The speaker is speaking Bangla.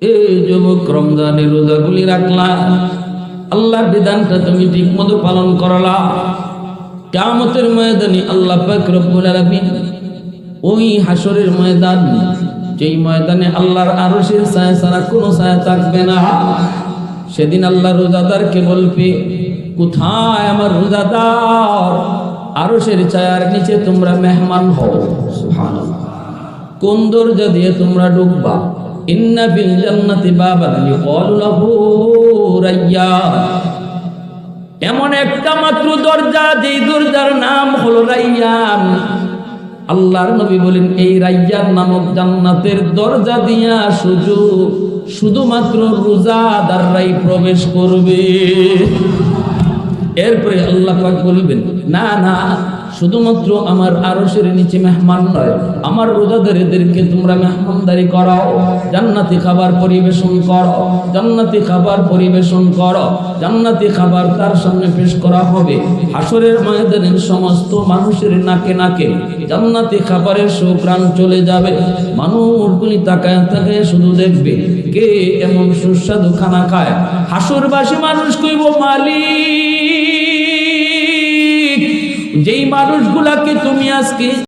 এই যুবক, রমজানের রোজাগুলি রাখলা, আল্লাহর বিধানটা তুমি ঠিক মতো পালন করলা, কিয়ামতের ময়দানে আল্লাহ পাক রব্বুল আলামিন ওই হাসরের ময়দান, যেই ময়দানে আল্লাহর আরশের ছায়া ছাড়া কোনো ছায়া থাকবে না, সেদিন আল্লাহ রোজাদারকে বলবে, কোথায় আমার রোজাদার? আরশের ছায়ার নিচে তোমরা মেহমান হও। সুবহানাল্লাহ। কোন দরজা দিয়ে তোমরা ঢুকবা? ইন্না ফিল জান্নাতি বাবান ইউকালু লাহু রায়্যান। এমন একটা মাত্র দরজা, যেই দরজার নাম হলো রায়্যান। আল্লাহর নবী বলেন, এই রায়্যান নামক জান্নাতের দরজা দিয়া শুধুমাত্র রোজাদাররাই প্রবেশ করবে। এরপরে আল্লাহ পাক বলবেন, না না, শুধুমাত্র আমার আরশের নিচে মেহমান নয়, আমার রোজাদারদেরকে তোমরা মেহমানদারি করাও, জান্নাতি খাবার পরিবেশন করো, জান্নাতি খাবার পরিবেশন করো, জান্নাতি খাবার তার সামনে পেশ করা হবে। হাসরের ময়দানের সমস্ত মানুষের নাকে নাকে জান্নাতি খাবারের সুঘ্রাণ চলে যাবে। মানুষগুলি তাকায় তাকায় শুধু দেখবে কে এমন সুস্বাদু খানা খায়। হাসরবাসী মানুষ কইব, মালিক, যেই মানুষগুলাকে তুমি আজকে